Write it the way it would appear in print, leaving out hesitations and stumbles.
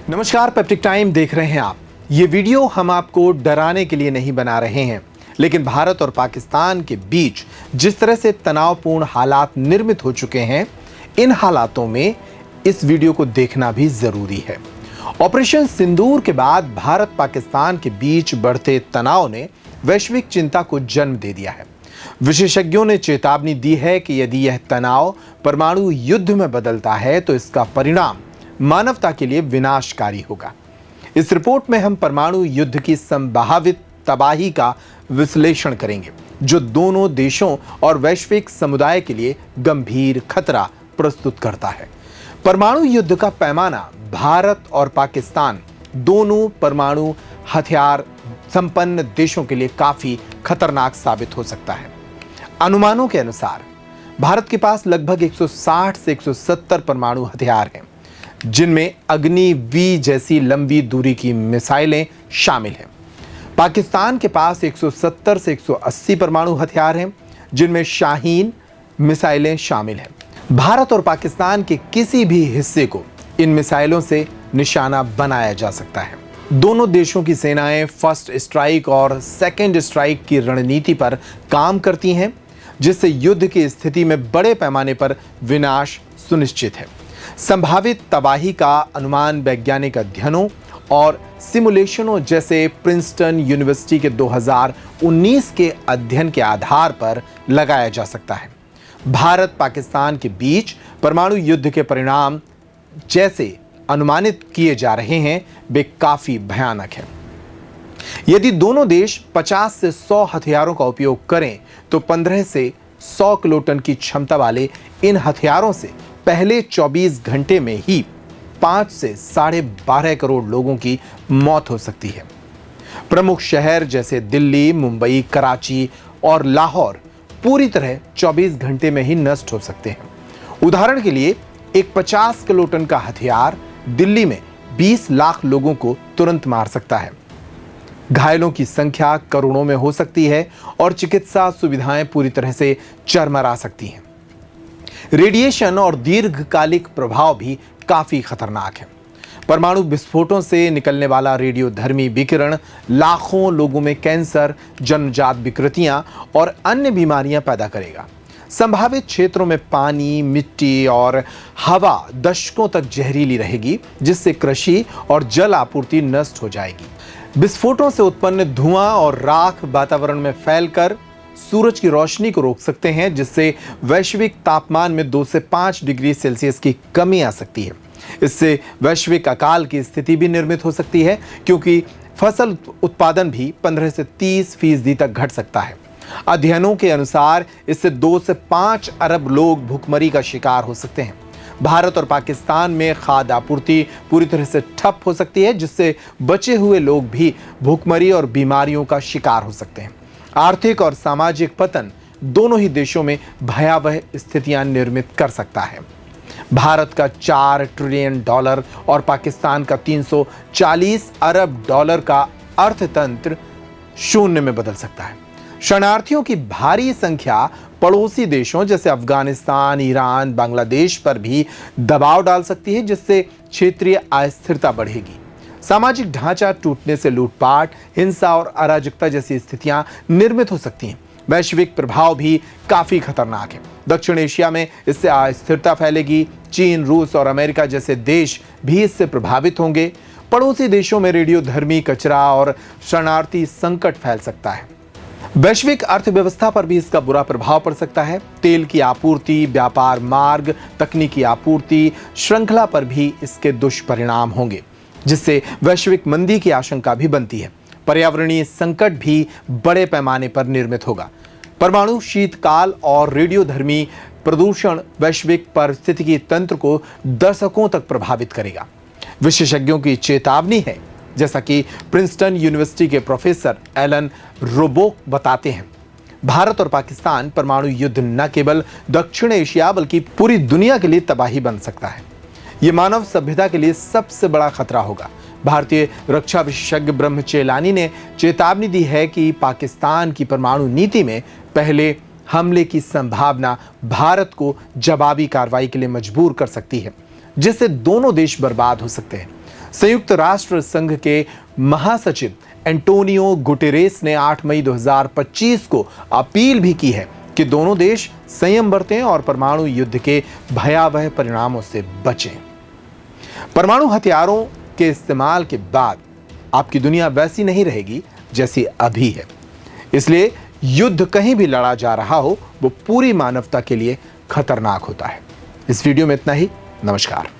नमस्कार, peptic time देख रहे हैं आप। ये वीडियो हम आपको डराने के लिए नहीं बना रहे हैं, लेकिन भारत और पाकिस्तान के बीच जिस तरह से तनावपूर्ण हालात निर्मित हो चुके हैं, इन हालातों में इस वीडियो को देखना भी जरूरी है। ऑपरेशन सिंदूर के बाद भारत पाकिस्तान के बीच बढ़ते तनाव ने वैश्विक चिंता को जन्म दे दिया है। विशेषज्ञों ने चेतावनी दी है कि यदि यह तनाव परमाणु युद्ध में बदलता है तो इसका परिणाम मानवता के लिए विनाशकारी होगा। इस रिपोर्ट में हम परमाणु युद्ध की संभावित तबाही का विश्लेषण करेंगे, जो दोनों देशों और वैश्विक समुदाय के लिए गंभीर खतरा प्रस्तुत करता है। परमाणु युद्ध का पैमाना भारत और पाकिस्तान दोनों परमाणु हथियार संपन्न देशों के लिए काफी खतरनाक साबित हो सकता है। अनुमानों के अनुसार भारत के पास लगभग 160 से 170 परमाणु हथियार हैं, जिनमें अग्नि वी जैसी लंबी दूरी की मिसाइलें शामिल हैं। पाकिस्तान के पास 170 से 180 परमाणु हथियार हैं, जिनमें शाहीन मिसाइलें शामिल हैं। भारत और पाकिस्तान के किसी भी हिस्से को इन मिसाइलों से निशाना बनाया जा सकता है। दोनों देशों की सेनाएं फर्स्ट स्ट्राइक और सेकंड स्ट्राइक की रणनीति पर काम करती हैं, जिससे युद्ध की स्थिति में बड़े पैमाने पर विनाश सुनिश्चित है। संभावित तबाही का अनुमान वैज्ञानिक अध्ययनों और सिमुलेशनों जैसे प्रिंसटन यूनिवर्सिटी के 2019 के अध्ययन के आधार पर लगाया जा सकता है। भारत पाकिस्तान के बीच परमाणु युद्ध के परिणाम जैसे अनुमानित किए जा रहे हैं, वे काफी भयानक हैं। यदि दोनों देश 50 से 100 हथियारों का उपयोग करें तो 15 से 100 किलोटन की क्षमता वाले इन हथियारों से पहले 24 घंटे में ही 5 से 12.5 करोड़ लोगों की मौत हो सकती है। प्रमुख शहर जैसे दिल्ली, मुंबई, कराची और लाहौर पूरी तरह 24 घंटे में ही नष्ट हो सकते हैं। उदाहरण के लिए एक 50 किलोटन का हथियार दिल्ली में 20 लाख लोगों को तुरंत मार सकता है। घायलों की संख्या करोड़ों में हो सकती है और चिकित्सा सुविधाएं पूरी तरह से चरमरा सकती हैं। रेडिएशन और दीर्घकालिक प्रभाव भी काफी खतरनाक है। परमाणु विस्फोटों से निकलने वाला रेडियोधर्मी विकिरण लाखों लोगों में कैंसर, जन्मजात विकृतियां और अन्य बीमारियां पैदा करेगा। संभावित क्षेत्रों में पानी, मिट्टी और हवा दशकों तक जहरीली रहेगी, जिससे कृषि और जल आपूर्ति नष्ट हो जाएगी। विस्फोटों से उत्पन्न धुआं और राख वातावरण में फैलकर सूरज की रोशनी को रोक सकते हैं, जिससे वैश्विक तापमान में 2 से 5 डिग्री सेल्सियस की कमी आ सकती है। इससे वैश्विक अकाल की स्थिति भी निर्मित हो सकती है, क्योंकि फसल उत्पादन भी 15 से 30% तक घट सकता है। अध्ययनों के अनुसार इससे 2 से 5 अरब लोग भूखमरी का शिकार हो सकते हैं। भारत और पाकिस्तान में खाद्य आपूर्ति पूरी तरह से ठप हो सकती है, जिससे बचे हुए लोग भी भूखमरी और बीमारियों का शिकार हो सकते हैं। आर्थिक और सामाजिक पतन दोनों ही देशों में भयावह स्थितियां निर्मित कर सकता है। भारत का $4 ट्रिलियन और पाकिस्तान का $340 अरब का अर्थतंत्र शून्य में बदल सकता है। शरणार्थियों की भारी संख्या पड़ोसी देशों जैसे अफगानिस्तान, ईरान, बांग्लादेश पर भी दबाव डाल सकती है, जिससे क्षेत्रीय अस्थिरता बढ़ेगी। सामाजिक ढांचा टूटने से लूटपाट, हिंसा और अराजकता जैसी स्थितियां निर्मित हो सकती हैं। वैश्विक प्रभाव भी काफी खतरनाक है। दक्षिण एशिया में इससे अस्थिरता फैलेगी। चीन, रूस और अमेरिका जैसे देश भी इससे प्रभावित होंगे। पड़ोसी देशों में रेडियोधर्मी कचरा और शरणार्थी संकट फैल सकता है। वैश्विक अर्थव्यवस्था पर भी इसका बुरा प्रभाव पड़ सकता है। तेल की आपूर्ति, व्यापार मार्ग, तकनीकी आपूर्ति श्रृंखला पर भी इसके दुष्परिणाम होंगे, जिससे वैश्विक मंदी की आशंका भी बनती है। पर्यावरणीय संकट भी बड़े पैमाने पर निर्मित होगा। परमाणु शीतकाल और रेडियोधर्मी प्रदूषण वैश्विक पारिस्थितिकी तंत्र को दशकों तक प्रभावित करेगा। विशेषज्ञों की चेतावनी है, जैसा कि प्रिंसटन यूनिवर्सिटी के प्रोफेसर एलन रोबोक बताते हैं, भारत और पाकिस्तान परमाणु युद्ध न केवल दक्षिण एशिया बल्कि पूरी दुनिया के लिए तबाही बन सकता है। यह मानव सभ्यता के लिए सबसे बड़ा खतरा होगा। भारतीय रक्षा विशेषज्ञ ब्रह्म चेलानी ने चेतावनी दी है कि पाकिस्तान की परमाणु नीति में पहले हमले की संभावना भारत को जवाबी कार्रवाई के लिए मजबूर कर सकती है, जिससे दोनों देश बर्बाद हो सकते हैं। संयुक्त राष्ट्र संघ के महासचिव एंटोनियो गुटेरेस ने 8 मई 2025 को अपील भी की है कि दोनों देश संयम बरतें और परमाणु युद्ध के भयावह परिणामों से बचें। परमाणु हथियारों के इस्तेमाल के बाद आपकी दुनिया वैसी नहीं रहेगी जैसी अभी है। इसलिए युद्ध कहीं भी लड़ा जा रहा हो, वो पूरी मानवता के लिए खतरनाक होता है। इस वीडियो में इतना ही। नमस्कार।